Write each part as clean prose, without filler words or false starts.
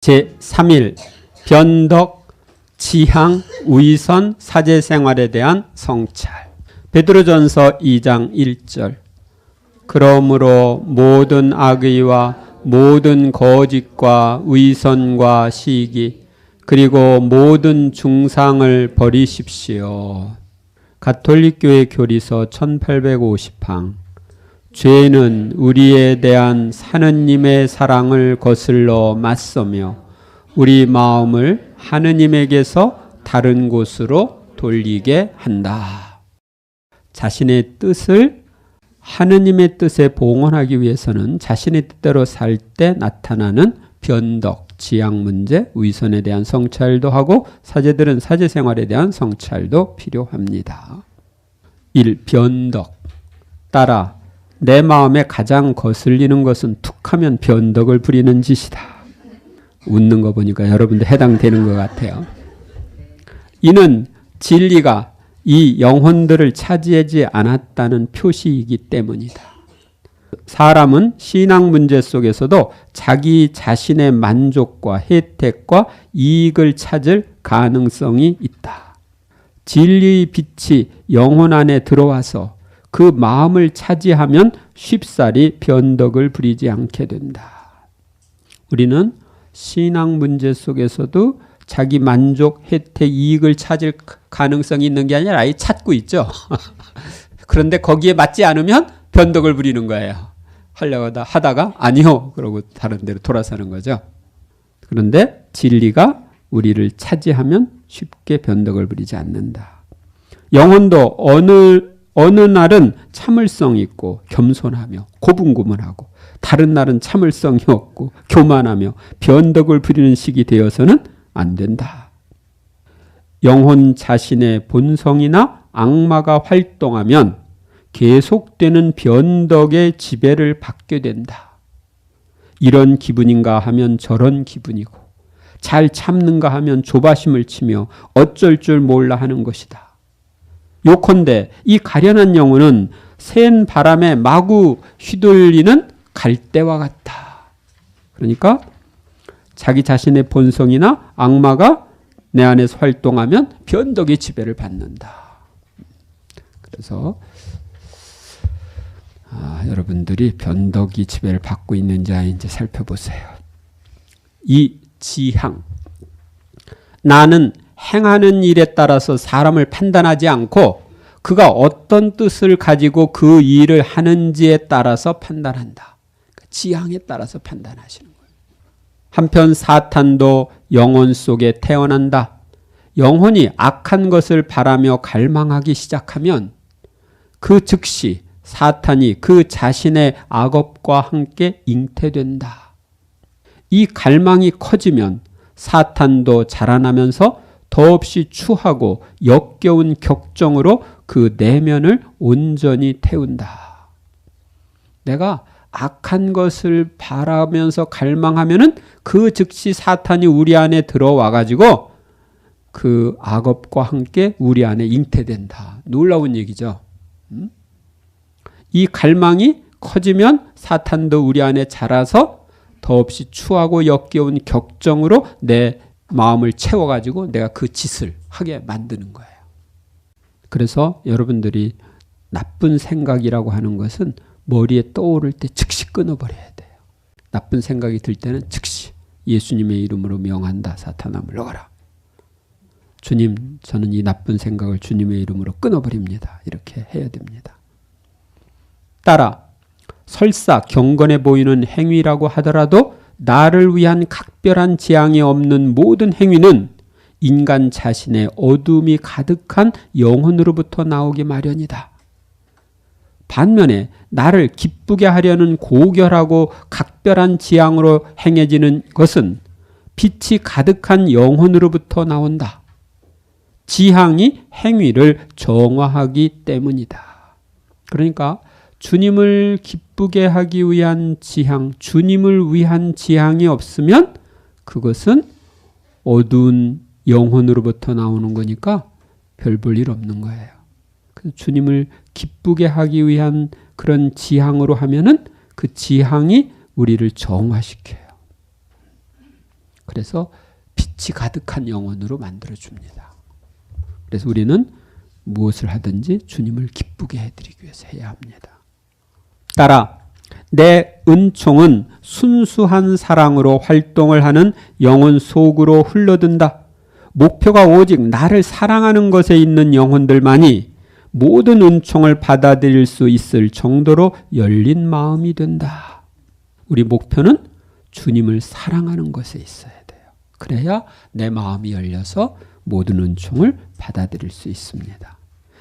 제3일 변덕, 지향, 위선, 사제생활에 대한 성찰. 베드로전서 2장 1절. 그러므로 모든 악의와 모든 거짓과 위선과 시기 그리고 모든 중상을 버리십시오. 가톨릭교회 교리서 1850강. 죄는 우리에 대한 하느님의 사랑을 거슬러 맞서며 우리 마음을 하느님에게서 다른 곳으로 돌리게 한다. 자신의 뜻을 하느님의 뜻에 봉헌하기 위해서는 자신의 뜻대로 살 때 나타나는 변덕, 지향 문제, 위선에 대한 성찰도 하고 사제들은 사제 생활에 대한 성찰도 필요합니다. 1. 변덕. 따라 내 마음에 가장 거슬리는 것은 툭하면 변덕을 부리는 짓이다. 웃는 거 보니까 여러분도 해당되는 것 같아요. 이는 진리가 이 영혼들을 차지하지 않았다는 표시이기 때문이다. 사람은 신앙 문제 속에서도 자기 자신의 만족과 혜택과 이익을 찾을 가능성이 있다. 진리의 빛이 영혼 안에 들어와서 그 마음을 차지하면 쉽사리 변덕을 부리지 않게 된다. 우리는 신앙 문제 속에서도 자기 만족, 혜택, 이익을 찾을 가능성이 있는 게 아니라 아예 찾고 있죠. 그런데 거기에 맞지 않으면 변덕을 부리는 거예요. 하려고 하다가 아니요 그러고 다른 데로 돌아서는 거죠. 그런데 진리가 우리를 차지하면 쉽게 변덕을 부리지 않는다. 영혼도 어느 날은 참을성 있고 겸손하며 고분고분하고 다른 날은 참을성이 없고 교만하며 변덕을 부리는 시기 되어서는 안 된다. 영혼 자신의 본성이나 악마가 활동하면 계속되는 변덕의 지배를 받게 된다. 이런 기분인가 하면 저런 기분이고 잘 참는가 하면 조바심을 치며 어쩔 줄 몰라 하는 것이다. 요컨대 이 가련한 영혼은 센 바람에 마구 휘둘리는 갈대와 같다. 그러니까 자기 자신의 본성이나 악마가 내 안에서 활동하면 변덕의 지배를 받는다. 그래서 여러분들이 변덕이 지배를 받고 있는지 아닌지 살펴보세요. 이 지향. 나는 행하는 일에 따라서 사람을 판단하지 않고 그가 어떤 뜻을 가지고 그 일을 하는지에 따라서 판단한다. 지향에 따라서 판단하시는 거예요. 한편 사탄도 영혼 속에 태어난다. 영혼이 악한 것을 바라며 갈망하기 시작하면 그 즉시 사탄이 그 자신의 악업과 함께 잉태된다. 이 갈망이 커지면 사탄도 자라나면서 더없이 추하고 역겨운 격정으로 그 내면을 온전히 태운다. 내가 악한 것을 바라면서 갈망하면은 그 즉시 사탄이 우리 안에 들어와 가지고 그 악업과 함께 우리 안에 잉태된다. 놀라운 얘기죠. 이 갈망이 커지면 사탄도 우리 안에 자라서 더없이 추하고 역겨운 격정으로 내 마음을 채워가지고 내가 그 짓을 하게 만드는 거예요. 그래서 여러분들이 나쁜 생각이라고 하는 것은 머리에 떠오를 때 즉시 끊어버려야 돼요. 나쁜 생각이 들 때는 즉시 예수님의 이름으로 명한다. 사탄아 물러가라. 주님, 저는 이 나쁜 생각을 주님의 이름으로 끊어버립니다. 이렇게 해야 됩니다. 따라 설사 경건해 보이는 행위라고 하더라도 나를 위한 각별한 지향이 없는 모든 행위는 인간 자신의 어둠이 가득한 영혼으로부터 나오기 마련이다. 반면에 나를 기쁘게 하려는 고결하고 각별한 지향으로 행해지는 것은 빛이 가득한 영혼으로부터 나온다. 지향이 행위를 정화하기 때문이다. 그러니까 주님을 기쁘게 하기 위한 지향, 주님을 위한 지향이 없으면 그것은 어두운 영혼으로부터 나오는 거니까 별 볼 일 없는 거예요. 그래서 주님을 기쁘게 하기 위한 그런 지향으로 하면은 그 지향이 우리를 정화시켜요. 그래서 빛이 가득한 영혼으로 만들어줍니다. 그래서 우리는 무엇을 하든지 주님을 기쁘게 해드리기 위해서 해야 합니다. 따라 내 은총은 순수한 사랑으로 활동을 하는 영혼 속으로 흘러든다. 목표가 오직 나를 사랑하는 것에 있는 영혼들만이 모든 은총을 받아들일 수 있을 정도로 열린 마음이 된다. 우리 목표는 주님을 사랑하는 것에 있어야 돼요. 그래야 내 마음이 열려서 모든 은총을 받아들일 수 있습니다.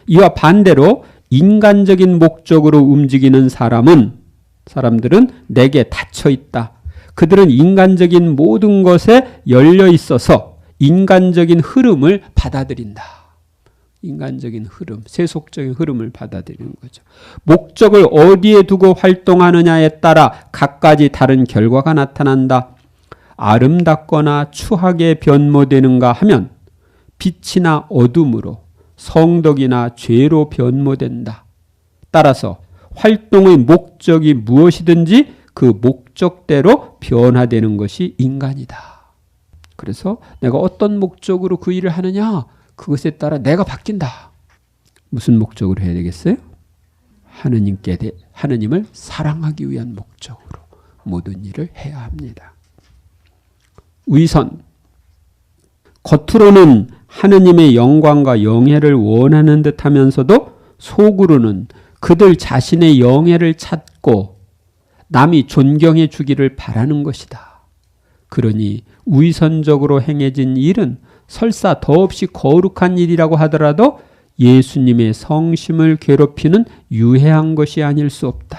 이와 반대로 인간적인 목적으로 움직이는 사람들은 내게 닫혀 있다. 그들은 인간적인 모든 것에 열려 있어서 인간적인 흐름을 받아들인다. 인간적인 흐름, 세속적인 흐름을 받아들이는 거죠. 목적을 어디에 두고 활동하느냐에 따라 각가지 다른 결과가 나타난다. 아름답거나 추하게 변모되는가 하면 빛이나 어둠으로, 성덕이나 죄로 변모된다. 따라서 활동의 목적이 무엇이든지 그 목적대로 변화되는 것이 인간이다. 그래서 내가 어떤 목적으로 그 일을 하느냐, 그것에 따라 내가 바뀐다. 무슨 목적으로 해야 되겠어요? 하느님을 사랑하기 위한 목적으로 모든 일을 해야 합니다. 위선. 겉으로는 하느님의 영광과 영예를 원하는 듯 하면서도 속으로는 그들 자신의 영예를 찾고 남이 존경해 주기를 바라는 것이다. 그러니 위선적으로 행해진 일은 설사 더없이 거룩한 일이라고 하더라도 예수님의 성심을 괴롭히는 유해한 것이 아닐 수 없다.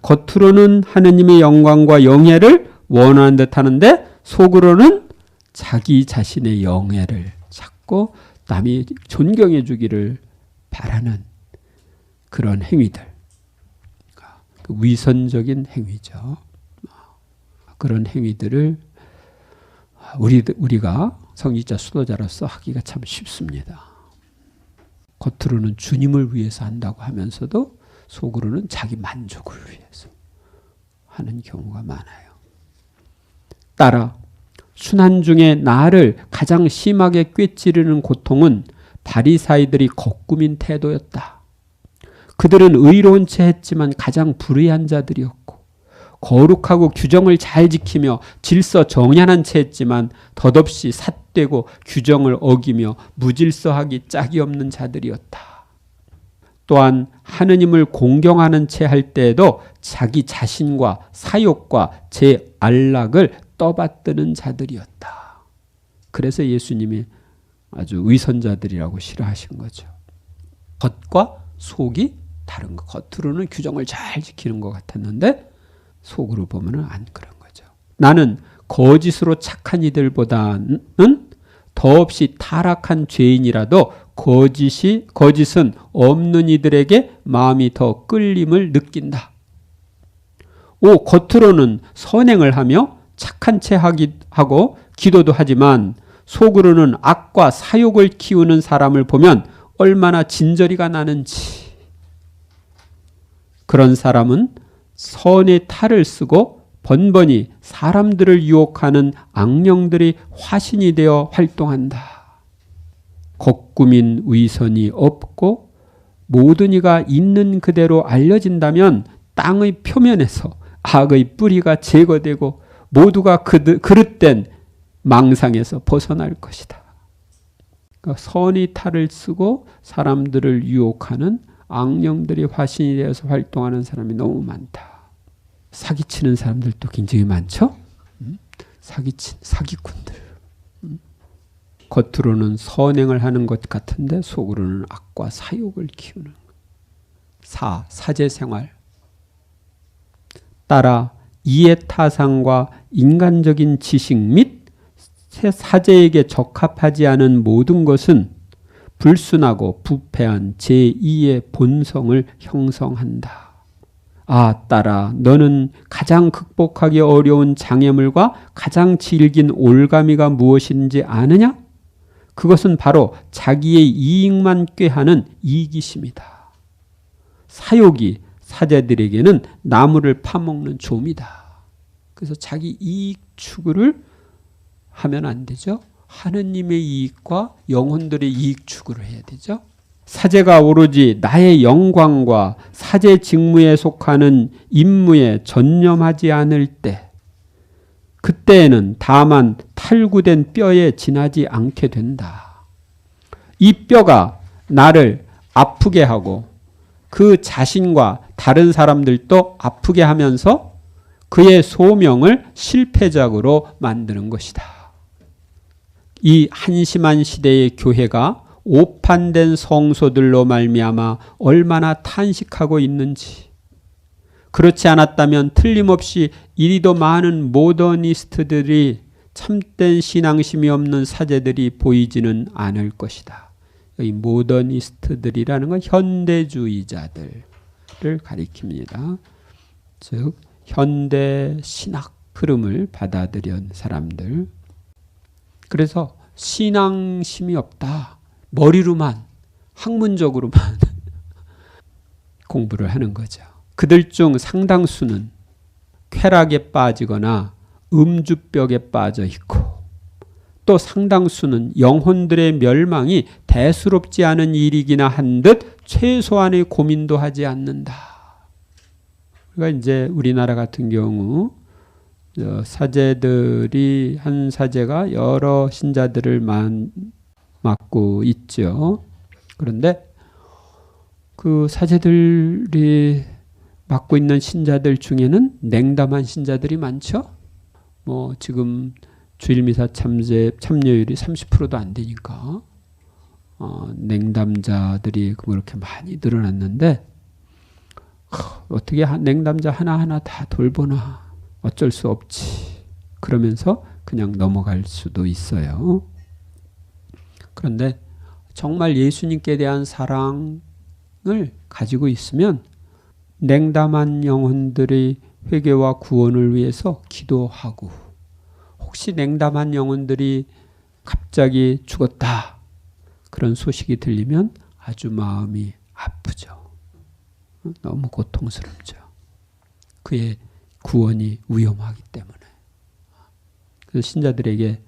겉으로는 하느님의 영광과 영예를 원하는 듯 하는데 속으로는 자기 자신의 영예를 찾고 남이 존경해 주기를 바라는 그런 행위들. 위선적인 행위죠. 그런 행위들을 우리가 성직자 수도자로서 하기가 참 쉽습니다. 겉으로는 주님을 위해서 한다고 하면서도 속으로는 자기 만족을 위해서 하는 경우가 많아요. 따라 순환 중에 나를 가장 심하게 꿰찌르는 고통은 바리사이들이 거꾸민 태도였다. 그들은 의로운 채 했지만 가장 불의한 자들이었고 거룩하고 규정을 잘 지키며 질서 정연한 채 했지만 덧없이 삿되고 규정을 어기며 무질서하기 짝이 없는 자들이었다. 또한 하느님을 공경하는 채 할 때에도 자기 자신과 사욕과 제 안락을 떠받드는 자들이었다. 그래서 예수님이 아주 위선자들이라고 싫어하신 거죠. 겉과 속이 다른 거. 겉으로는 규정을 잘 지키는 것 같았는데 속으로 보면 안 그런 거죠. 나는 거짓으로 착한 이들보다는 더없이 타락한 죄인이라도 거짓은 없는 이들에게 마음이 더 끌림을 느낀다. 겉으로는 선행을 하며 착한 채 하고 기도도 하지만 속으로는 악과 사욕을 키우는 사람을 보면 얼마나 진저리가 나는지. 그런 사람은 선의 탈을 쓰고 번번이 사람들을 유혹하는 악령들이 화신이 되어 활동한다. 거꾸민 위선이 없고 모든 이가 있는 그대로 알려진다면 땅의 표면에서 악의 뿌리가 제거되고 모두가 그릇된 망상에서 벗어날 것이다. 그러니까 선의 탈을 쓰고 사람들을 유혹하는 악령들이 화신이 되어서 활동하는 사람이 너무 많다. 사기치는 사람들도 굉장히 많죠? 사기꾼들. 겉으로는 선행을 하는 것 같은데 속으로는 악과 사욕을 키우는 것. 사제생활. 따라 이해타산과 인간적인 지식 및 사제에게 적합하지 않은 모든 것은 불순하고 부패한 제2의 본성을 형성한다. 따라 너는 가장 극복하기 어려운 장애물과 가장 질긴 올가미가 무엇인지 아느냐? 그것은 바로 자기의 이익만 꾀하는 이기심이다. 사욕이 사제들에게는 나무를 파먹는 좀이다. 그래서 자기 이익 추구를 하면 안 되죠. 하느님의 이익과 영혼들의 이익 추구를 해야 되죠. 사제가 오로지 나의 영광과 사제 직무에 속하는 임무에 전념하지 않을 때, 그때에는 다만 탈구된 뼈에 지나지 않게 된다. 이 뼈가 나를 아프게 하고 그 자신과 다른 사람들도 아프게 하면서 그의 소명을 실패작으로 만드는 것이다. 이 한심한 시대의 교회가 오판된 성소들로 말미암아 얼마나 탄식하고 있는지, 그렇지 않았다면 틀림없이 이리도 많은 모더니스트들이 참된 신앙심이 없는 사제들이 보이지는 않을 것이다. 이 모더니스트들이라는 건 현대주의자들을 가리킵니다. 즉 현대 신학 흐름을 받아들인 사람들. 그래서 신앙심이 없다. 머리로만, 학문적으로만 공부를 하는 거죠. 그들 중 상당수는 쾌락에 빠지거나 음주병에 빠져 있고, 또 상당수는 영혼들의 멸망이 대수롭지 않은 일이기나 한 듯 최소한의 고민도 하지 않는다. 그러니까 이제 우리나라 같은 경우 사제들이, 한 사제가 여러 신자들을 맡고 있죠. 그런데 그 사제들이 맡고 있는 신자들 중에는 냉담한 신자들이 많죠. 뭐 지금 주일미사 참여율이 30%도 안 되니까 냉담자들이 그렇게 많이 늘어났는데, 어떻게 냉담자 하나하나 다 돌보나, 어쩔 수 없지, 그러면서 그냥 넘어갈 수도 있어요. 그런데 정말 예수님께 대한 사랑을 가지고 있으면 냉담한 영혼들의 회개와 구원을 위해서 기도하고, 혹시 냉담한 영혼들이 갑자기 죽었다, 그런 소식이 들리면 아주 마음이 아프죠. 너무 고통스럽죠. 그의 구원이 위험하기 때문에. 그래서 신자들에게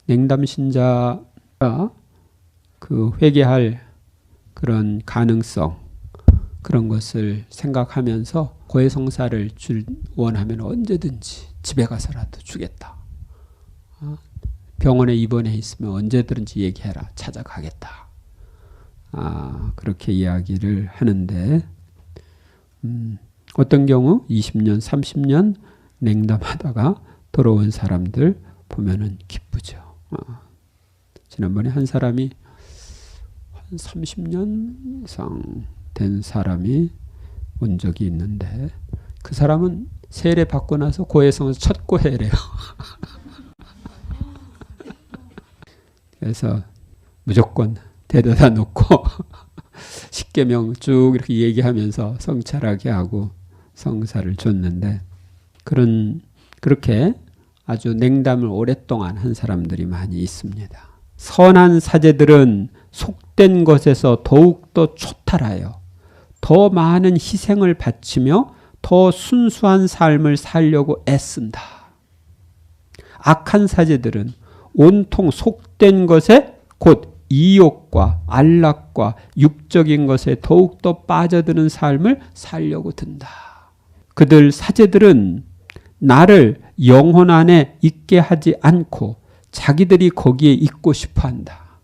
냉담 신자가 그 회개할 그런 가능성, 그런 것을 생각하면서 고해성사를 원하면 언제든지 집에 가서라도 주겠다. 병원에 입원해 있으면 언제든지 얘기해라. 찾아가겠다. 그렇게 이야기를 하는데, 어떤 경우 20년, 30년 냉담하다가 돌아온 사람들 보면은 기쁘죠. 지난번에 한 사람이 한 30년 이상 된 사람이 온 적이 있는데, 그 사람은 세례 받고 나서 고해성사 첫 고해래요. 그래서 무조건 데려다 놓고 십계명 쭉 이렇게 얘기하면서 성찰하게 하고 성사를 줬는데, 그렇게 아주 냉담을 오랫동안 한 사람들이 많이 있습니다. 선한 사제들은 속된 것에서 더욱더 초탈하여 더 많은 희생을 바치며 더 순수한 삶을 살려고 애쓴다. 악한 사제들은 온통 속된 것에, 곧 이욕과 안락과 육적인 것에 더욱더 빠져드는 삶을 살려고 든다. 그들 사제들은 나를 영혼 안에 있게 하지 않고 자기들이 거기에 있고 싶어 한다.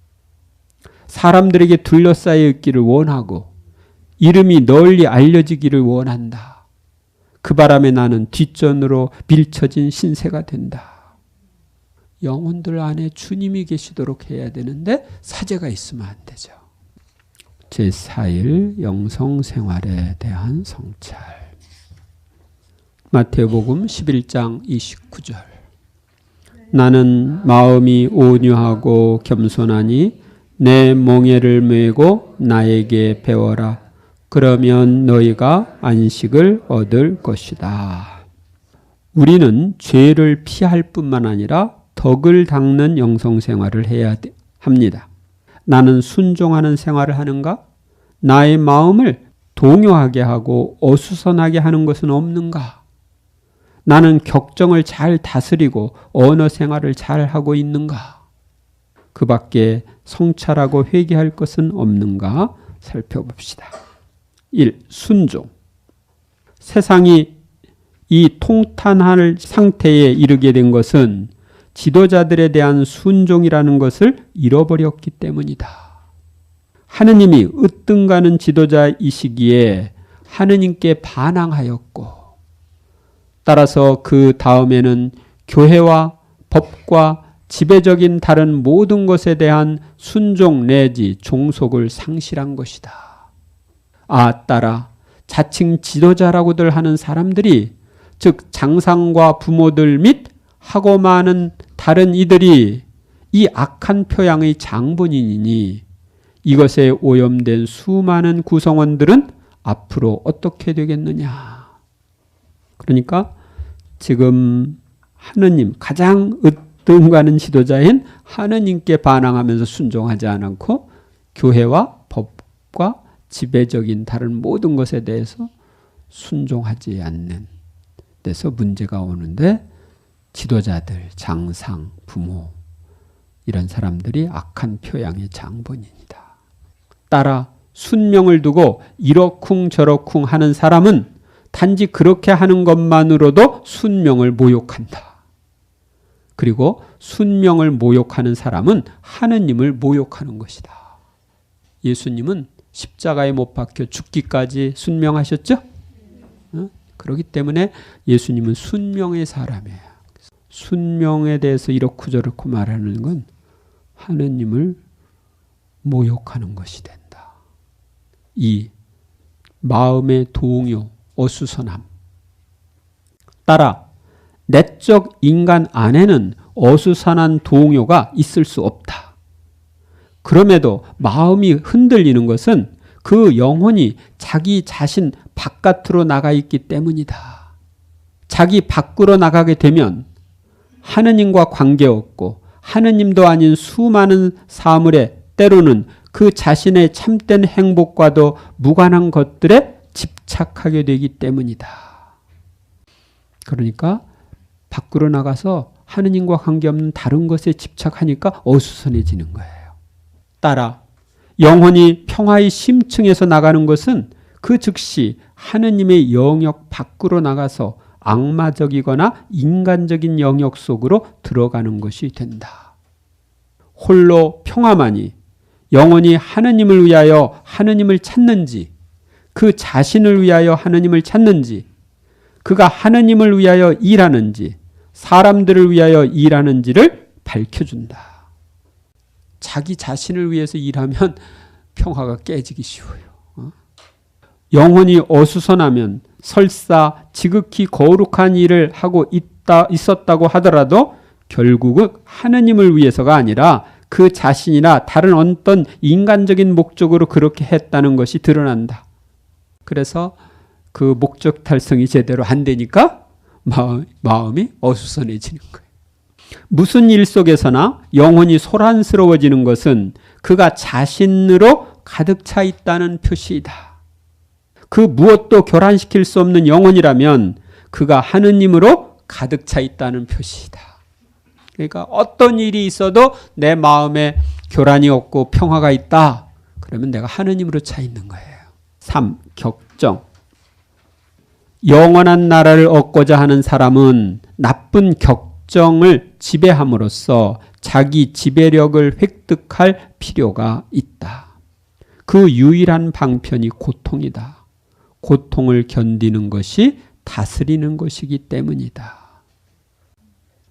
사람들에게 둘러싸여 있기를 원하고 이름이 널리 알려지기를 원한다. 그 바람에 나는 뒷전으로 밀쳐진 신세가 된다. 영혼들 안에 주님이 계시도록 해야 되는데 사제가 있으면 안 되죠. 제4일 영성생활에 대한 성찰. 마태복음 11장 29절. 나는 마음이 온유하고 겸손하니 내 멍에를 메고 나에게 배워라. 그러면 너희가 안식을 얻을 것이다. 우리는 죄를 피할 뿐만 아니라 덕을 닦는 영성생활을 해야 합니다. 나는 순종하는 생활을 하는가? 나의 마음을 동요하게 하고 어수선하게 하는 것은 없는가? 나는 격정을 잘 다스리고 언어 생활을 잘 하고 있는가? 그 밖에 성찰하고 회개할 것은 없는가? 살펴봅시다. 1. 순종. 세상이 이 통탄할 상태에 이르게 된 것은 지도자들에 대한 순종이라는 것을 잃어버렸기 때문이다. 하느님이 으뜸가는 지도자이시기에 하느님께 반항하였고, 따라서 그 다음에는 교회와 법과 지배적인 다른 모든 것에 대한 순종 내지 종속을 상실한 것이다. 따라 자칭 지도자라고들 하는 사람들이, 즉 장상과 부모들 및 하고 많은 다른 이들이 이 악한 표양의 장본인이니 이것에 오염된 수많은 구성원들은 앞으로 어떻게 되겠느냐. 그러니까 지금 하느님, 가장 으뜸가는 지도자인 하느님께 반항하면서 순종하지 않고 교회와 법과 지배적인 다른 모든 것에 대해서 순종하지 않는 데서 문제가 오는데, 지도자들, 장상, 부모 이런 사람들이 악한 표양의 장본인이다. 따라 순명을 두고 이러쿵 저러쿵 하는 사람은 단지 그렇게 하는 것만으로도 순명을 모욕한다. 그리고 순명을 모욕하는 사람은 하느님을 모욕하는 것이다. 예수님은 십자가에 못 박혀 죽기까지 순명하셨죠? 그렇기 때문에 예수님은 순명의 사람이에요. 순명에 대해서 이렇고 저렇고 말하는 건 하느님을 모욕하는 것이 된다. 2. 마음의 동요, 어수선함. 따라 내적 인간 안에는 어수선한 동요가 있을 수 없다. 그럼에도 마음이 흔들리는 것은 그 영혼이 자기 자신 바깥으로 나가 있기 때문이다. 자기 밖으로 나가게 되면 하느님과 관계없고 하느님도 아닌 수많은 사물에, 때로는 그 자신의 참된 행복과도 무관한 것들에 집착하게 되기 때문이다. 그러니까 밖으로 나가서 하느님과 관계없는 다른 것에 집착하니까 어수선해지는 거예요. 따라 영혼이 평화의 심층에서 나가는 것은 그 즉시 하느님의 영역 밖으로 나가서 악마적이거나 인간적인 영역 속으로 들어가는 것이 된다. 홀로 평화만이 영혼이 하느님을 위하여 하느님을 찾는지, 그 자신을 위하여 하느님을 찾는지, 그가 하느님을 위하여 일하는지, 사람들을 위하여 일하는지를 밝혀준다. 자기 자신을 위해서 일하면 평화가 깨지기 쉬워요. 영혼이 어수선하면 설사 지극히 거룩한 일을 하고 있었다고 하더라도 결국은 하느님을 위해서가 아니라 그 자신이나 다른 어떤 인간적인 목적으로 그렇게 했다는 것이 드러난다. 그래서 그 목적 달성이 제대로 안 되니까 마음이 어수선해지는 거예요. 무슨 일 속에서나 영혼이 소란스러워지는 것은 그가 자신으로 가득 차 있다는 표시이다. 그 무엇도 교란시킬 수 없는 영혼이라면 그가 하느님으로 가득 차 있다는 표시이다. 그러니까 어떤 일이 있어도 내 마음에 교란이 없고 평화가 있다. 그러면 내가 하느님으로 차 있는 거예요. 3. 격정. 영원한 나라를 얻고자 하는 사람은 나쁜 격정을 지배함으로써 자기 지배력을 획득할 필요가 있다. 그 유일한 방편이 고통이다. 고통을 견디는 것이 다스리는 것이기 때문이다.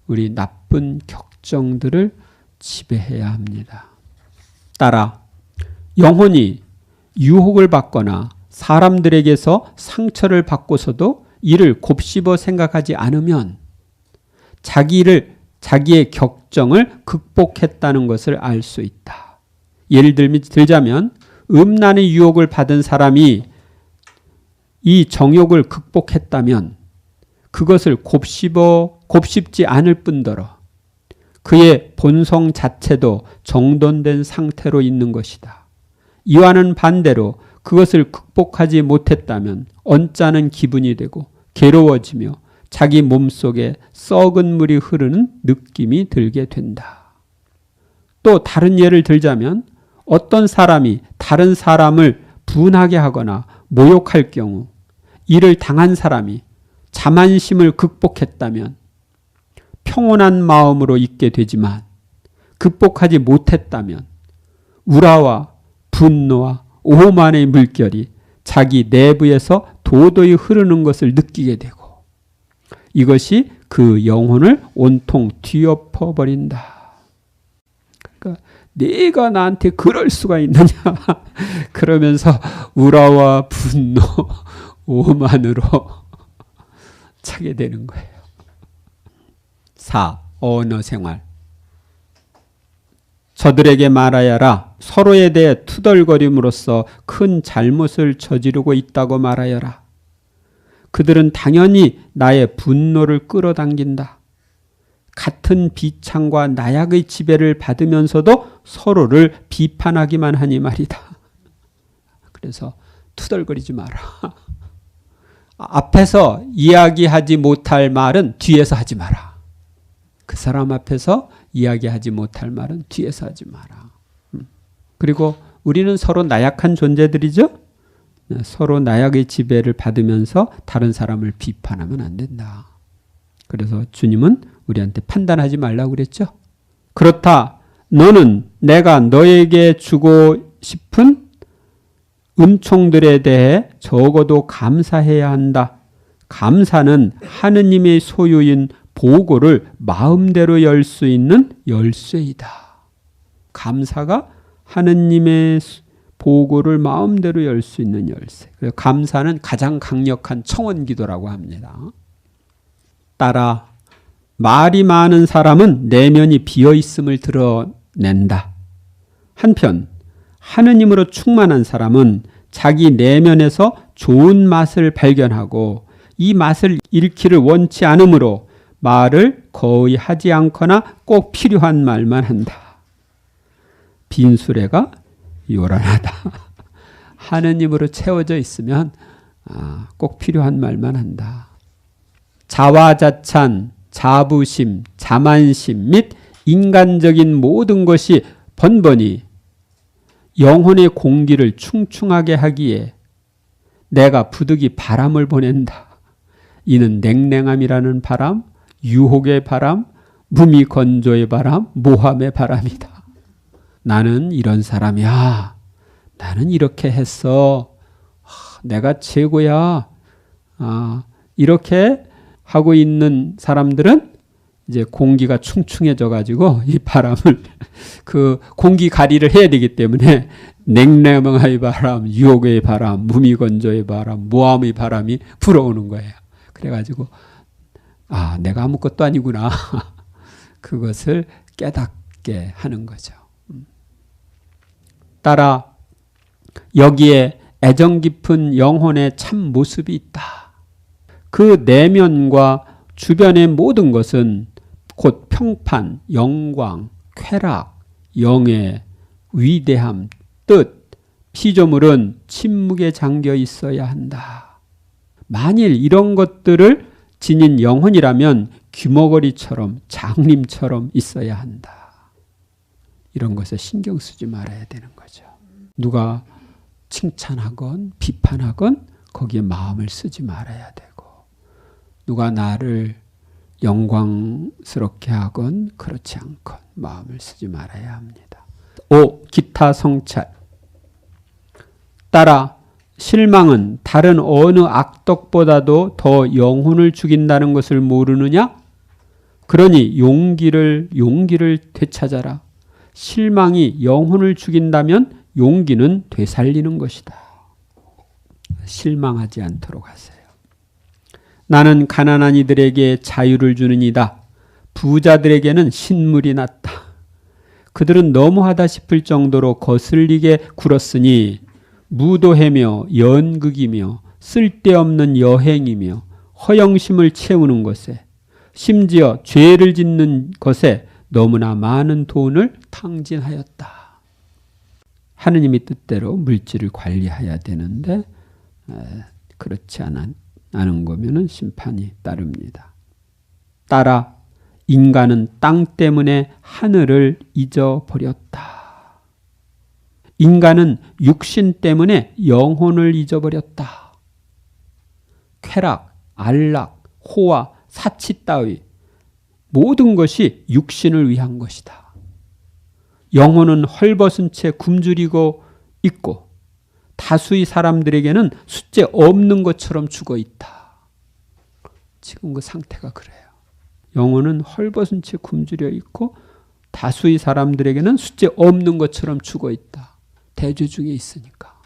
우리 나쁜 격정들을 지배해야 합니다. 따라 영혼이 유혹을 받거나 사람들에게서 상처를 받고서도 이를 곱씹어 생각하지 않으면 자기의 격정을 극복했다는 것을 알 수 있다. 예를 들자면 음란의 유혹을 받은 사람이 이 정욕을 극복했다면 그것을 곱씹지 않을 뿐더러 그의 본성 자체도 정돈된 상태로 있는 것이다. 이와는 반대로 그것을 극복하지 못했다면 언짢은 기분이 되고 괴로워지며 자기 몸속에 썩은 물이 흐르는 느낌이 들게 된다. 또 다른 예를 들자면 어떤 사람이 다른 사람을 분하게 하거나 모욕할 경우 이를 당한 사람이 자만심을 극복했다면 평온한 마음으로 있게 되지만 극복하지 못했다면 우라와 분노와 오만의 물결이 자기 내부에서 도도히 흐르는 것을 느끼게 되고 이것이 그 영혼을 온통 뒤엎어 버린다. 그러니까 네가 나한테 그럴 수가 있느냐 그러면서 우라와 분노, 오만으로 차게 되는 거예요. 4. 언어 생활. 저들에게 말하여라. 서로에 대해 투덜거림으로써 큰 잘못을 저지르고 있다고 말하여라. 그들은 당연히 나의 분노를 끌어당긴다. 같은 비창과 나약의 지배를 받으면서도 서로를 비판하기만 하니 말이다. 그래서 투덜거리지 마라. 앞에서 이야기하지 못할 말은 뒤에서 하지 마라. 그 사람 앞에서 이야기하지 못할 말은 뒤에서 하지 마라. 그리고 우리는 서로 나약한 존재들이죠. 서로 나약의 지배를 받으면서 다른 사람을 비판하면 안 된다. 그래서 주님은 우리한테 판단하지 말라고 그랬죠. 그렇다. 너는 내가 너에게 주고 싶은 은총들에 대해 적어도 감사해야 한다. 감사는 하느님의 소유인 보고를 마음대로 열 수 있는 열쇠이다. 감사가 하느님의 보고를 마음대로 열 수 있는 열쇠. 그래서 감사는 가장 강력한 청원기도라고 합니다. 따라 말이 많은 사람은 내면이 비어있음을 드러낸다. 한편 하느님으로 충만한 사람은 자기 내면에서 좋은 맛을 발견하고 이 맛을 잃기를 원치 않으므로 말을 거의 하지 않거나 꼭 필요한 말만 한다. 빈수레가 요란하다. 하느님으로 채워져 있으면 꼭 필요한 말만 한다. 자화자찬, 자부심, 자만심 및 인간적인 모든 것이 번번이 영혼의 공기를 충충하게 하기에 내가 부득이 바람을 보낸다. 이는 냉랭함이라는 바람, 유혹의 바람, 무미건조의 바람, 모함의 바람이다. 나는 이런 사람이야. 나는 이렇게 했어. 내가 최고야. 이렇게 하고 있는 사람들은 이제 공기가 충충해져 가지고 이 바람을 그 공기 가리를 해야 되기 때문에 냉랭의 바람, 유혹의 바람, 무미건조의 바람, 모함의 바람이 불어오는 거예요. 그래가지고 내가 아무것도 아니구나. 그것을 깨닫게 하는 거죠. 따라 여기에 애정 깊은 영혼의 참 모습이 있다. 그 내면과 주변의 모든 것은 곧 평판, 영광, 쾌락, 영예, 위대함, 뜻, 피조물은 침묵에 잠겨 있어야 한다. 만일 이런 것들을 지닌 영혼이라면 귀머거리처럼 장님처럼 있어야 한다. 이런 것에 신경 쓰지 말아야 되는 거죠. 누가 칭찬하건 비판하건 거기에 마음을 쓰지 말아야 되고 누가 나를 영광스럽게 하건 그렇지 않건 마음을 쓰지 말아야 합니다. 5. 기타 성찰. 따라 실망은 다른 어느 악덕보다도 더 영혼을 죽인다는 것을 모르느냐? 그러니 용기를 되찾아라. 실망이 영혼을 죽인다면 용기는 되살리는 것이다. 실망하지 않도록 하세요. 나는 가난한 이들에게 자유를 주는 이다. 부자들에게는 신물이 났다. 그들은 너무하다 싶을 정도로 거슬리게 굴었으니 무도회며 연극이며 쓸데없는 여행이며 허영심을 채우는 것에 심지어 죄를 짓는 것에 너무나 많은 돈을 탕진하였다. 하느님의 뜻대로 물질을 관리해야 되는데 그렇지 나는 거면은 심판이 따릅니다. 따라 인간은 땅 때문에 하늘을 잊어버렸다. 인간은 육신 때문에 영혼을 잊어버렸다. 쾌락, 안락, 호화, 사치 따위 모든 것이 육신을 위한 것이다. 영혼은 헐벗은 채 굶주리고 있고 다수의 사람들에게는 숫제 없는 것처럼 죽어 있다. 지금 그 상태가 그래요. 영혼은 헐벗은 채 굶주려 있고 다수의 사람들에게는 숫제 없는 것처럼 죽어 있다. 대죄 중에 있으니까.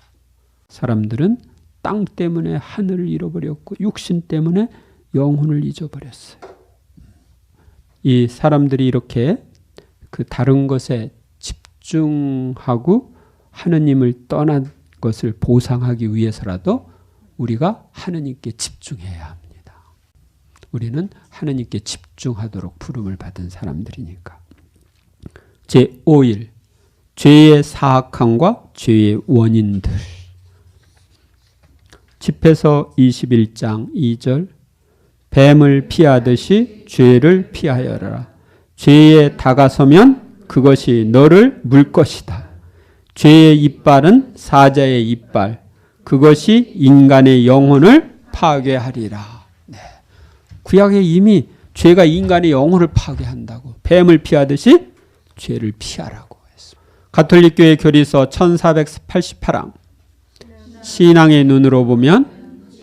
사람들은 땅 때문에 하늘을 잃어버렸고 육신 때문에 영혼을 잊어버렸어요. 이 사람들이 이렇게 그 다른 것에 집중하고 하느님을 떠난 것을 보상하기 위해서라도 우리가 하느님께 집중해야 합니다. 우리는 하느님께 집중하도록 부름을 받은 사람들이니까. 제5일 죄의 사악함과 죄의 원인들. 집회서 21장 2절 뱀을 피하듯이 죄를 피하여라. 죄에 다가서면 그것이 너를 물 것이다. 죄의 이빨은 사자의 이빨. 그것이 인간의 영혼을 파괴하리라. 네. 구약에 이미 죄가 인간의 영혼을 파괴한다고. 뱀을 피하듯이 죄를 피하라고 했습니다. 가톨릭교회 교리서 1488항. 신앙의 눈으로 보면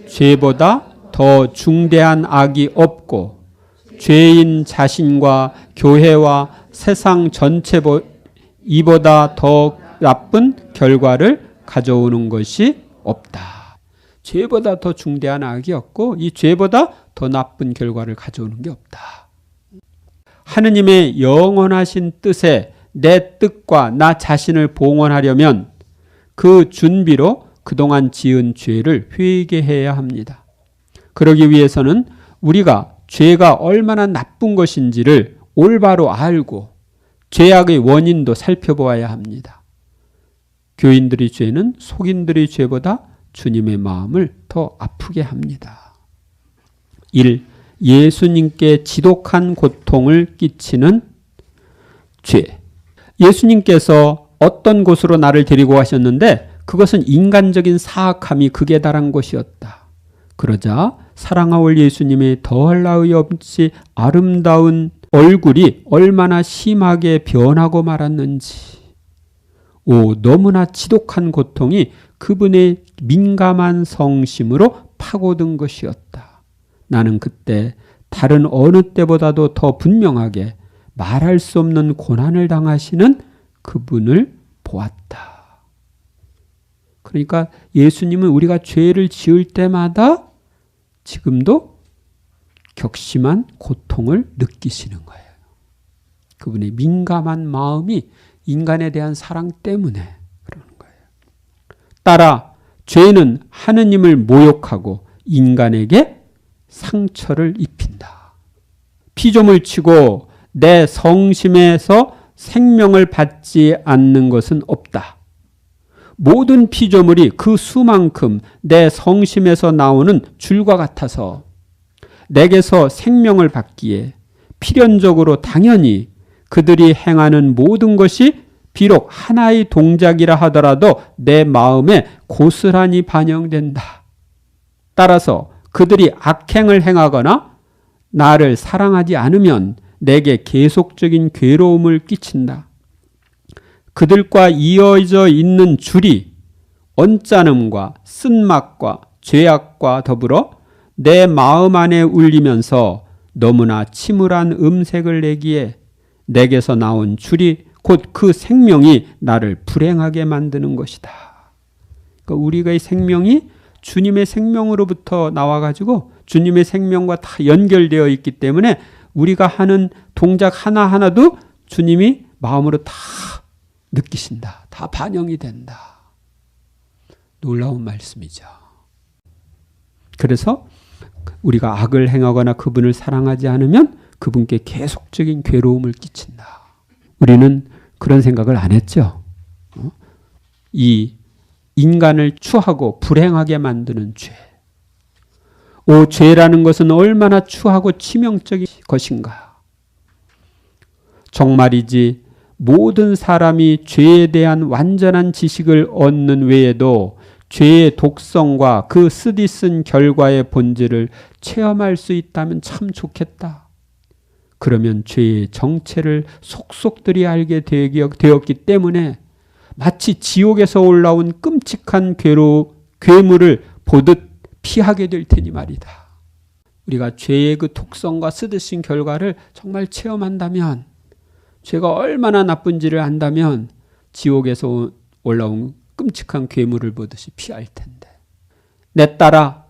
죄보다 더 중대한 악이 없고 죄인 자신과 교회와 세상 전체 이보다 더 나쁜 결과를 가져오는 것이 없다. 죄보다 더 중대한 악이 없고 이 죄보다 더 나쁜 결과를 가져오는 게 없다. 하느님의 영원하신 뜻에 내 뜻과 나 자신을 봉헌하려면 그 준비로 그동안 지은 죄를 회개해야 합니다. 그러기 위해서는 우리가 죄가 얼마나 나쁜 것인지를 올바로 알고 죄악의 원인도 살펴보아야 합니다. 교인들의 죄는 속인들의 죄보다 주님의 마음을 더 아프게 합니다. 1. 예수님께 지독한 고통을 끼치는 죄. 예수님께서 어떤 곳으로 나를 데리고 가셨는데 그것은 인간적인 사악함이 극에 달한 것이었다. 그러자 사랑하올 예수님의 더할 나위 없이 아름다운 얼굴이 얼마나 심하게 변하고 말았는지. 너무나 지독한 고통이 그분의 민감한 성심으로 파고든 것이었다. 나는 그때 다른 어느 때보다도 더 분명하게 말할 수 없는 고난을 당하시는 그분을 보았다. 그러니까 예수님은 우리가 죄를 지을 때마다 지금도 격심한 고통을 느끼시는 거예요. 그분의 민감한 마음이 인간에 대한 사랑 때문에 그러는 거예요. 따라 죄는 하느님을 모욕하고 인간에게 상처를 입힌다. 피조물 치고 내 성심에서 생명을 받지 않는 것은 없다. 모든 피조물이 그 수만큼 내 성심에서 나오는 줄과 같아서 내게서 생명을 받기에 필연적으로 당연히 그들이 행하는 모든 것이 비록 하나의 동작이라 하더라도 내 마음에 고스란히 반영된다. 따라서 그들이 악행을 행하거나 나를 사랑하지 않으면 내게 계속적인 괴로움을 끼친다. 그들과 이어져 있는 줄이 언짢음과 쓴맛과 죄악과 더불어 내 마음 안에 울리면서 너무나 침울한 음색을 내기에 내게서 나온 줄이 곧 그 생명이 나를 불행하게 만드는 것이다. 그러니까 우리의 생명이 주님의 생명으로부터 나와가지고 주님의 생명과 다 연결되어 있기 때문에 우리가 하는 동작 하나하나도 주님이 마음으로 다 느끼신다. 다 반영이 된다. 놀라운 말씀이죠. 그래서 우리가 악을 행하거나 그분을 사랑하지 않으면 그분께 계속적인 괴로움을 끼친다. 우리는 그런 생각을 안 했죠. 이 인간을 추하고 불행하게 만드는 죄. 오, 죄라는 것은 얼마나 추하고 치명적인 것인가. 정말이지 모든 사람이 죄에 대한 완전한 지식을 얻는 외에도 죄의 독성과 그 쓰디쓴 결과의 본질을 체험할 수 있다면 참 좋겠다. 그러면 죄의 정체를 속속들이 알게 되었기 때문에 마치 지옥에서 올라온 끔찍한 괴물을 보듯 피하게 될 테니 말이다. 우리가 죄의 그 독성과 쓰디쓴 결과를 정말 체험한다면, 죄가 얼마나 나쁜지를 안다면 지옥에서 올라온 끔찍한 괴물을 보듯이 피할 텐데. 내 딸아,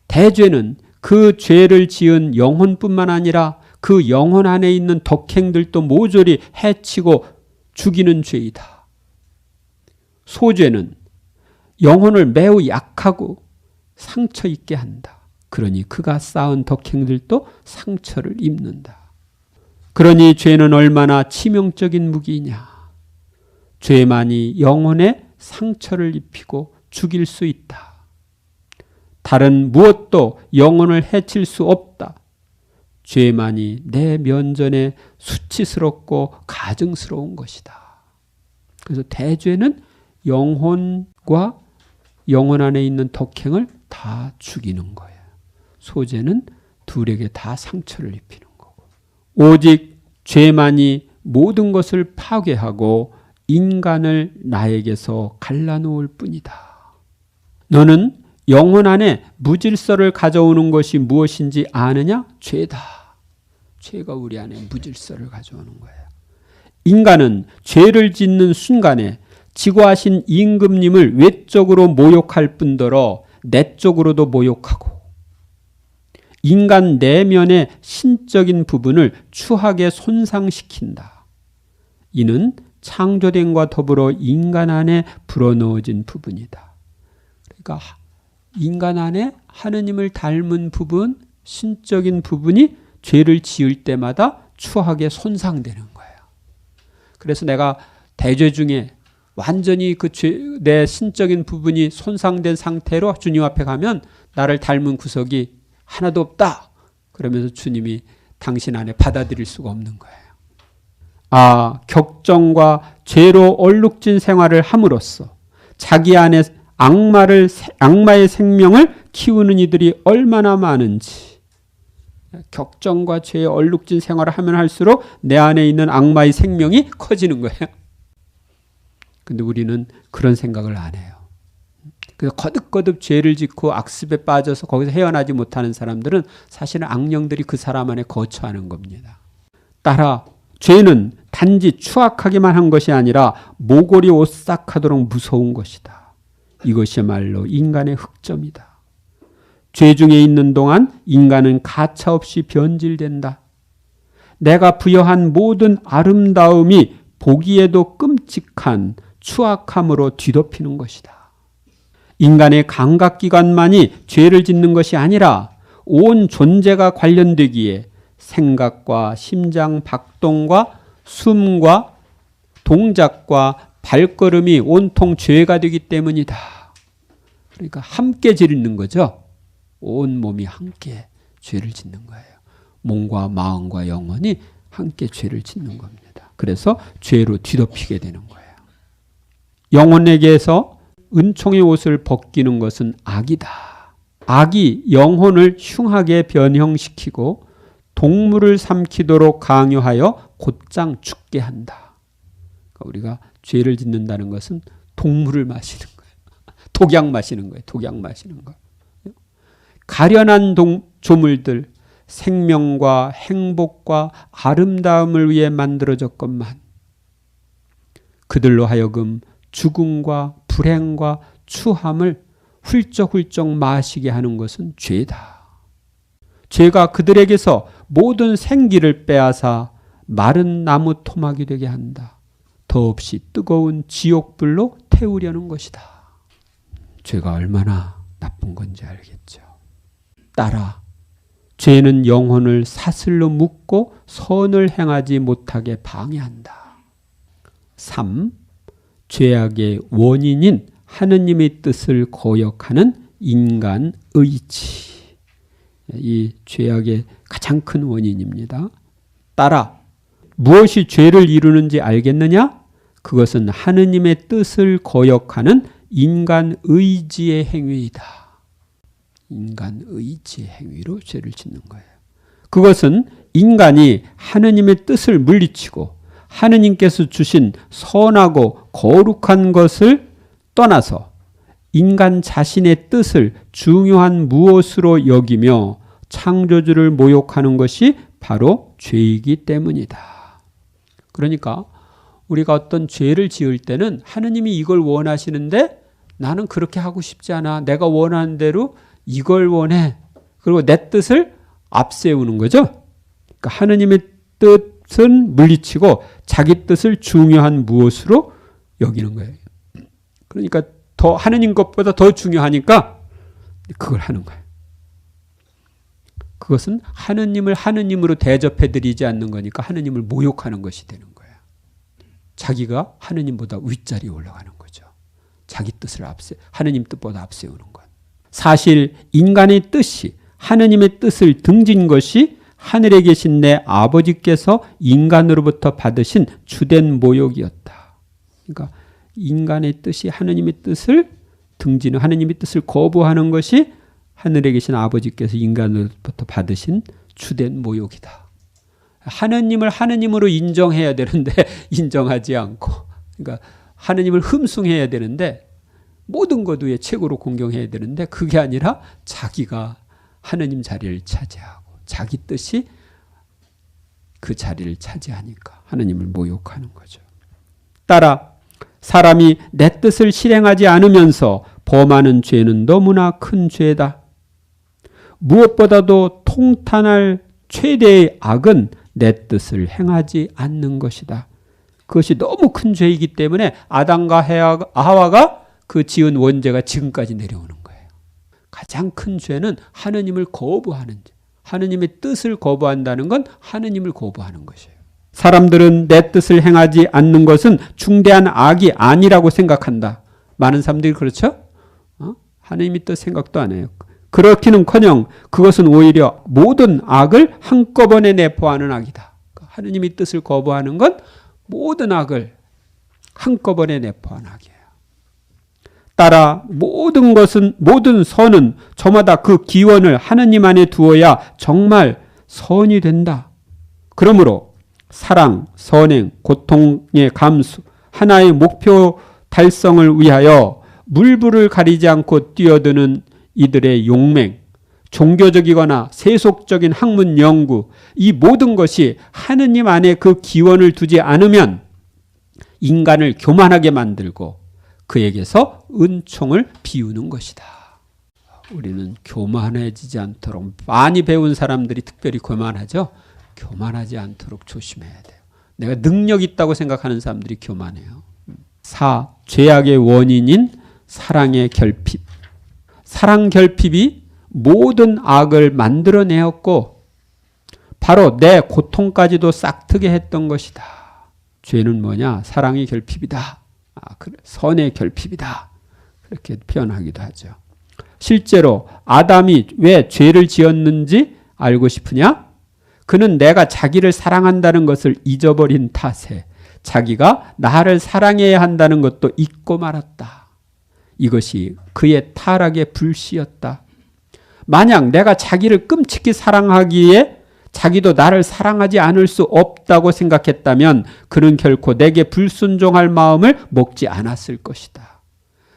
대죄는 그 죄를 지은 영혼뿐만 아니라 그 영혼 안에 있는 덕행들도 모조리 해치고 죽이는 죄이다. 소죄는 영혼을 매우 약하고 상처 있게 한다. 그러니 그가 쌓은 덕행들도 상처를 입는다. 그러니 죄는 얼마나 치명적인 무기이냐. 죄만이 영혼에 상처를 입히고 죽일 수 있다. 다른 무엇도 영혼을 해칠 수 없다. 죄만이 내 면전에 수치스럽고 가증스러운 것이다. 그래서 대죄는 영혼과 영혼 안에 있는 덕행을 다 죽이는 거예요. 소죄는 둘에게 다 상처를 입히는 거고. 오직 죄만이 모든 것을 파괴하고 인간을 나에게서 갈라놓을 뿐이다. 너는 영혼 안에 무질서를 가져오는 것이 무엇인지 아느냐? 죄다. 죄가 우리 안에 무질서를 가져오는 거예요. 인간은 죄를 짓는 순간에 지고하신 임금님을 외적으로 모욕할 뿐더러 내적으로도 모욕하고 인간 내면의 신적인 부분을 추하게 손상시킨다. 이는 창조됨과 더불어 인간 안에 불어넣어진 부분이다. 그러니까 인간 안에 하느님을 닮은 부분, 신적인 부분이 죄를 지을 때마다 추하게 손상되는 거예요. 그래서 내가 대죄 중에 완전히 내 신적인 부분이 손상된 상태로 주님 앞에 가면 나를 닮은 구석이 하나도 없다. 그러면서 주님이 당신 안에 받아들일 수가 없는 거예요. 아, 격정과 죄로 얼룩진 생활을 함으로써 자기 안에 악마의 생명을 키우는 이들이 얼마나 많은지. 격정과 죄에 얼룩진 생활을 하면 할수록 내 안에 있는 악마의 생명이 커지는 거예요. 근데 우리는 그런 생각을 안 해요. 그래서 거듭거듭 죄를 짓고 악습에 빠져서 거기서 헤어나지 못하는 사람들은 사실은 악령들이 그 사람 안에 거처하는 겁니다. 따라 죄는 단지 추악하기만 한 것이 아니라 모골이 오싹하도록 무서운 것이다. 이것이야말로 인간의 흑점이다. 죄 중에 있는 동안 인간은 가차없이 변질된다. 내가 부여한 모든 아름다움이 보기에도 끔찍한 추악함으로 뒤덮이는 것이다. 인간의 감각기관만이 죄를 짓는 것이 아니라 온 존재가 관련되기에 생각과 심장 박동과 숨과 동작과 발걸음이 온통 죄가 되기 때문이다. 그러니까 함께 짓는 거죠. 온 몸이 함께 죄를 짓는 거예요. 몸과 마음과 영혼이 함께 죄를 짓는 겁니다. 그래서 죄로 뒤덮이게 되는 거예요. 영혼에게서 은총의 옷을 벗기는 것은 악이다. 악이 영혼을 흉하게 변형시키고 동물을 삼키도록 강요하여 곧장 죽게 한다. 그러니까 우리가 죄를 짓는다는 것은 동물을 마시는 거예요. 독약 마시는 거예요. 독약 마시는 거. 가련한 조물들, 생명과 행복과 아름다움을 위해 만들어졌건만 그들로 하여금 죽음과 불행과 추함을 훌쩍훌쩍 마시게 하는 것은 죄다. 죄가 그들에게서 모든 생기를 빼앗아 마른 나무 토막이 되게 한다. 더없이 뜨거운 지옥불로 태우려는 것이다. 죄가 얼마나 나쁜 건지 알겠죠. 따라 죄는 영혼을 사슬로 묶고 선을 행하지 못하게 방해한다. 3. 죄악의 원인인 하느님의 뜻을 거역하는 인간 의지. 이 죄악의 가장 큰 원인입니다. 따라 무엇이 죄를 이루는지 알겠느냐? 그것은 하느님의 뜻을 거역하는 인간 의지의 행위이다. 인간 의지의 행위로 죄를 짓는 거예요. 그것은 인간이 하느님의 뜻을 물리치고 하느님께서 주신 선하고 거룩한 것을 떠나서 인간 자신의 뜻을 중요한 무엇으로 여기며 창조주를 모욕하는 것이 바로 죄이기 때문이다. 그러니까 우리가 어떤 죄를 지을 때는 하느님이 이걸 원하시는데 나는 그렇게 하고 싶지 않아. 내가 원하는 대로 이걸 원해. 그리고 내 뜻을 앞세우는 거죠. 그러니까 하느님의 뜻은 물리치고 자기 뜻을 중요한 무엇으로 여기는 거예요. 그러니까 더 하느님 것보다 더 중요하니까 그걸 하는 거예요. 그것은 하느님을 하느님으로 대접해드리지 않는 거니까 하느님을 모욕하는 것이 되는 거예요. 자기가 하느님보다 윗자리에 올라가는 거죠. 자기 뜻을 하느님 뜻보다 앞세우는 것. 사실 인간의 뜻이 하느님의 뜻을 등진 것이 하늘에 계신 내 아버지께서 인간으로부터 받으신 주된 모욕이었다. 그러니까 인간의 뜻이 하느님의 뜻을 등지는, 하느님의 뜻을 거부하는 것이 하늘에 계신 아버지께서 인간으로부터 받으신 주된 모욕이다. 하느님을 하느님으로 인정해야 되는데 인정하지 않고, 그러니까 하느님을 흠숭해야 되는데 모든 것 위에 최고로 공경해야 되는데 그게 아니라 자기가 하느님 자리를 차지하고 자기 뜻이 그 자리를 차지하니까 하느님을 모욕하는 거죠. 따라 사람이 내 뜻을 실행하지 않으면서 범하는 죄는 너무나 큰 죄다. 무엇보다도 통탄할 최대의 악은 내 뜻을 행하지 않는 것이다. 그것이 너무 큰 죄이기 때문에 아담과 하와가 그 지은 원죄가 지금까지 내려오는 거예요. 가장 큰 죄는 하느님을 거부하는 죄. 하느님의 뜻을 거부한다는 건 하느님을 거부하는 것이에요. 사람들은 내 뜻을 행하지 않는 것은 중대한 악이 아니라고 생각한다. 많은 사람들이 그렇죠? 하느님의 뜻 생각도 안 해요. 그렇기는커녕 그것은 오히려 모든 악을 한꺼번에 내포하는 악이다. 하느님의 뜻을 거부하는 건 모든 악을 한꺼번에 내포하는 악이에요. 따라 모든 선은 저마다 그 기원을 하느님 안에 두어야 정말 선이 된다. 그러므로 사랑, 선행, 고통의 감수, 하나의 목표 달성을 위하여 물불을 가리지 않고 뛰어드는 이들의 용맹, 종교적이거나 세속적인 학문 연구, 이 모든 것이 하느님 안에 그 기원을 두지 않으면 인간을 교만하게 만들고 그에게서 은총을 비우는 것이다. 우리는 교만해지지 않도록, 많이 배운 사람들이 특별히 교만하죠. 교만하지 않도록 조심해야 돼요. 내가 능력 있다고 생각하는 사람들이 교만해요. 4. 죄악의 원인인 사랑의 결핍. 사랑 결핍이 모든 악을 만들어내었고 바로 내 고통까지도 싹트게 했던 것이다. 죄는 뭐냐? 사랑의 결핍이다. 선의 결핍이다. 그렇게 표현하기도 하죠. 실제로 아담이 왜 죄를 지었는지 알고 싶으냐? 그는 내가 자기를 사랑한다는 것을 잊어버린 탓에 자기가 나를 사랑해야 한다는 것도 잊고 말았다. 이것이 그의 타락의 불씨였다. 만약 내가 자기를 끔찍히 사랑하기에 자기도 나를 사랑하지 않을 수 없다고 생각했다면 그는 결코 내게 불순종할 마음을 먹지 않았을 것이다.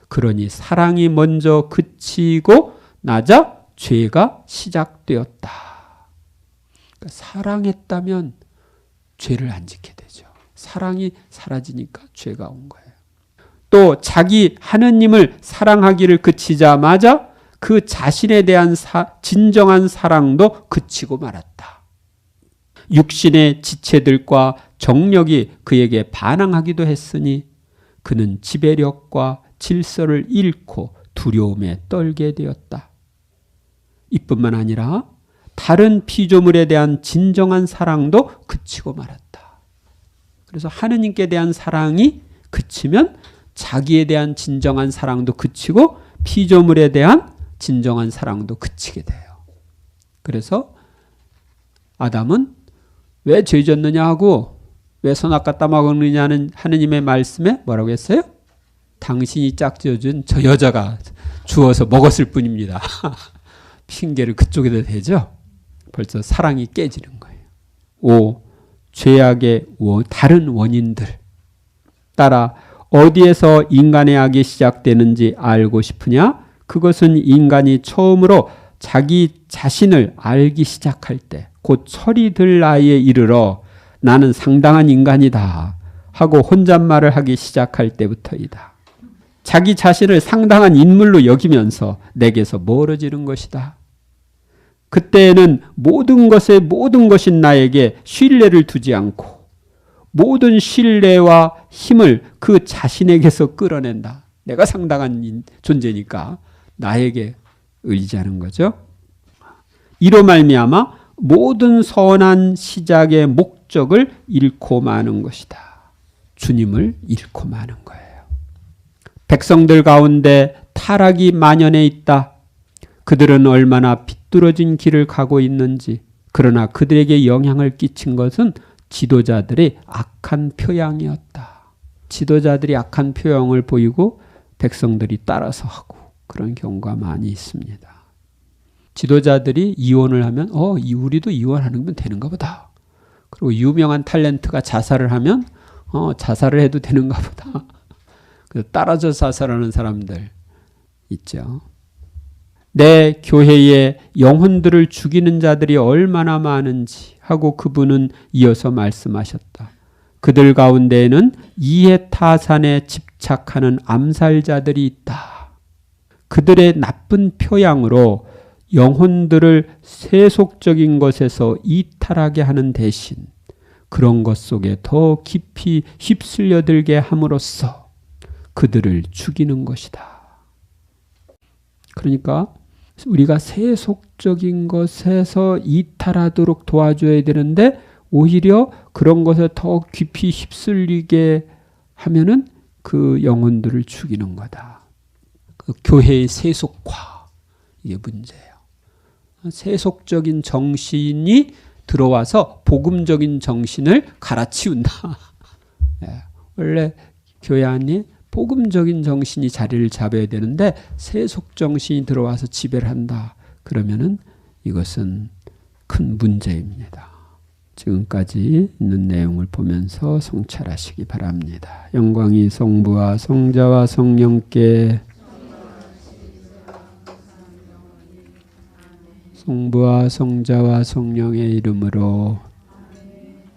그러니 사랑이 먼저 그치고 나자 죄가 시작되었다. 그러니까 사랑했다면 죄를 안 짓게 되죠. 사랑이 사라지니까 죄가 온 거예요. 또 자기 하느님을 사랑하기를 그치자마자 그 자신에 대한 진정한 사랑도 그치고 말았다. 육신의 지체들과 정력이 그에게 반항하기도 했으니 그는 지배력과 질서를 잃고 두려움에 떨게 되었다. 이뿐만 아니라 다른 피조물에 대한 진정한 사랑도 그치고 말았다. 그래서 하느님께 대한 사랑이 그치면 자기에 대한 진정한 사랑도 그치고 피조물에 대한 진정한 사랑도 그치게 돼요. 그래서 아담은 왜 죄 졌느냐 하고 왜 선악과 따먹느냐는 하느님의 말씀에 뭐라고 했어요? 당신이 짝지어준 저 여자가 주어서 먹었을 뿐입니다. 핑계를 그쪽에다 대죠. 벌써 사랑이 깨지는 거예요. 5. 죄악의 다른 원인들. 따라 어디에서 인간의 악이 시작되는지 알고 싶으냐? 그것은 인간이 처음으로 자기 자신을 알기 시작할 때, 곧 철이 들 나이에 이르러 나는 상당한 인간이다 하고 혼잣말을 하기 시작할 때부터이다. 자기 자신을 상당한 인물로 여기면서 내게서 멀어지는 것이다. 그때에는 모든 것인 나에게 신뢰를 두지 않고 모든 신뢰와 힘을 그 자신에게서 끌어낸다. 내가 상당한 존재니까 나에게 의지하는 거죠. 이로 말미암아 모든 선한 시작의 목적을 잃고 마는 것이다. 주님을 잃고 마는 거예요. 백성들 가운데 타락이 만연해 있다. 그들은 얼마나 비뚤어진 길을 가고 있는지, 그러나 그들에게 영향을 끼친 것은 지도자들의 악한 표양이었다. 지도자들이 악한 표양을 보이고 백성들이 따라서 하고 그런 경우가 많이 있습니다. 지도자들이 이혼을 하면 우리도 이혼하는 건 되는가 보다. 그리고 유명한 탤런트가 자살을 하면 자살을 해도 되는가 보다. 그래서 따라서 자살하는 사람들 있죠. 내 교회에 영혼들을 죽이는 자들이 얼마나 많은지 하고 그분은 이어서 말씀하셨다. 그들 가운데에는 이해타산에 집착하는 암살자들이 있다. 그들의 나쁜 표양으로 영혼들을 세속적인 것에서 이탈하게 하는 대신 그런 것 속에 더 깊이 휩쓸려들게 함으로써 그들을 죽이는 것이다. 그러니까 우리가 세속적인 것에서 이탈하도록 도와줘야 되는데 오히려 그런 것에 더 깊이 휩쓸리게 하면은 그 영혼들을 죽이는 거다. 그 교회의 세속화, 이게 문제예요. 세속적인 정신이 들어와서 복음적인 정신을 갈아치운다. 네. 원래 교회 안에 복음적인 정신이 자리를 잡아야 되는데 세속 정신이 들어와서 지배를 한다. 그러면은 이것은 큰 문제입니다. 지금까지 있는 내용을 보면서 성찰하시기 바랍니다. 영광이 성부와 성자와 성령께 성부와 성자와 성령의 이름으로